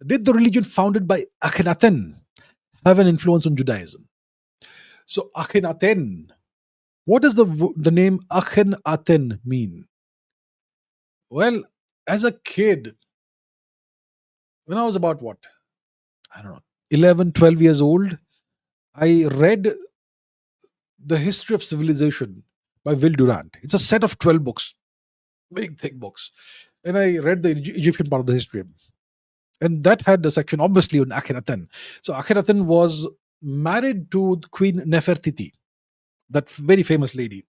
Did the religion founded by Akhenaten have an influence on Judaism? So Akhenaten, what does the name Akhenaten mean? Well, as a kid, when I was about what? I don't know, 11, 12 years old, I read The History of Civilization by Will Durant. It's a set of 12 books, big, thick books. And I read the Egyptian part of the history. And that had a section, obviously, on Akhenaten. So Akhenaten was married to Queen Nefertiti, that very famous lady,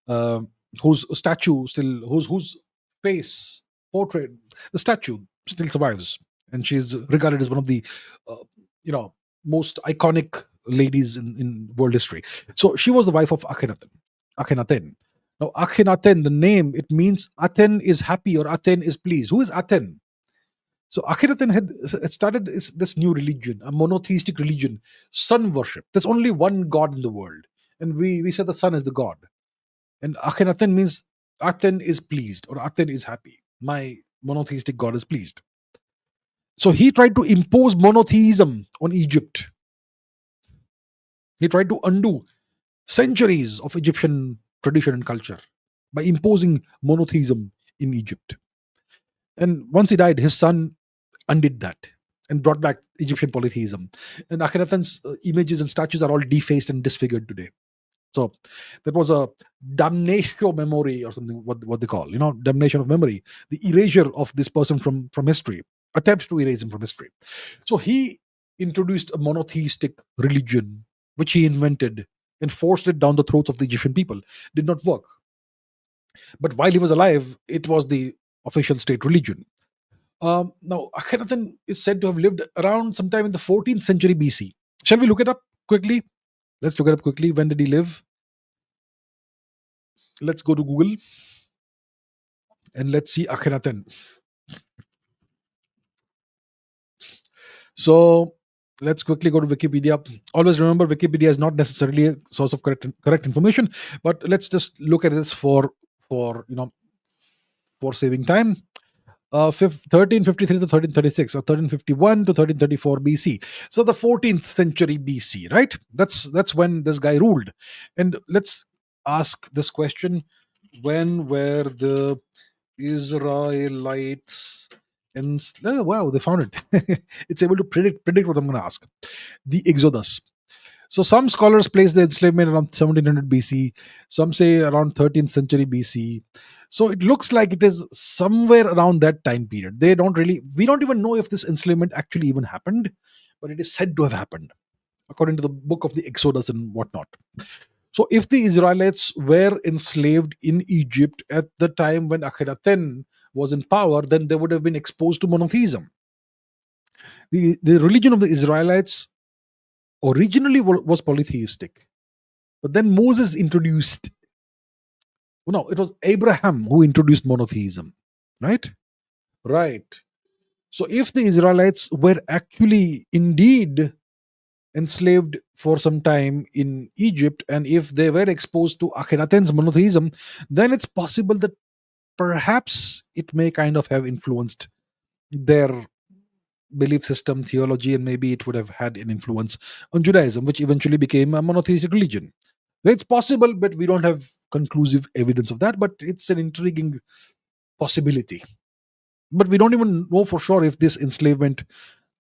uh, whose statue still, whose face portrait, the statue still survives, and she is regarded as one of the, uh, you know, most iconic ladies in world history. So she was the wife of Akhenaten. Akhenaten. Now, Akhenaten, the name, it means Aten is happy or Aten is pleased. Who is Aten? So Akhenaten had started this new religion, a monotheistic religion, sun worship. There's only one God in the world, and we say the sun is the God. And Akhenaten means Aten is pleased or Aten is happy. My monotheistic God is pleased. So he tried to impose monotheism on Egypt. He tried to undo centuries of Egyptian tradition and culture by imposing monotheism in Egypt. And once he died, his son undid that and brought back Egyptian polytheism. And Akhenaten's images and statues are all defaced and disfigured today. So that was a damnatio memory or something, what they call, damnation of memory, the erasure of this person from history, attempts to erase him from history. So he introduced a monotheistic religion, which he invented and forced it down the throats of the Egyptian people. Did not work. But while he was alive, it was the official state religion. Now, Akhenaten is said to have lived around sometime in the 14th century BC. Shall we look it up quickly? Let's look it up quickly. When did he live? Let's go to Google and let's see Akhenaten. So let's quickly go to Wikipedia. Always remember, Wikipedia is not necessarily a source of correct information, but let's just look at this for saving time. 1353 to 1336 or 1351 to 1334 BC. So the 14th century BC, right? That's when this guy ruled. And let's ask this question: when were the Israelites wow, they found it. It's able to predict what I'm going to ask. The Exodus. So some scholars place the enslavement around 1700 BC. Some say around 13th century BC. So it looks like it is somewhere around that time period. We don't even know if this enslavement actually even happened, but it is said to have happened, according to the book of the Exodus and whatnot. So if the Israelites were enslaved in Egypt at the time when Akhenaten was in power, then they would have been exposed to monotheism. The religion of the Israelites originally was polytheistic, but then Moses introduced, no, it was Abraham who introduced monotheism, right? Right. So if the Israelites were actually indeed enslaved for some time in Egypt, and if they were exposed to Akhenaten's monotheism, then it's possible that perhaps it may kind of have influenced their belief system, theology, and maybe it would have had an influence on Judaism, which eventually became a monotheistic religion. It's possible, but we don't have conclusive evidence of that, but it's an intriguing possibility. But we don't even know for sure if this enslavement,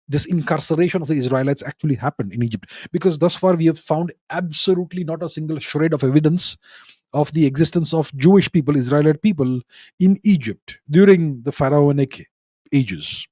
this incarceration of the Israelites actually happened in Egypt, because thus far we have found absolutely not a single shred of evidence of the existence of Jewish people, Israelite people in Egypt during the pharaonic ages.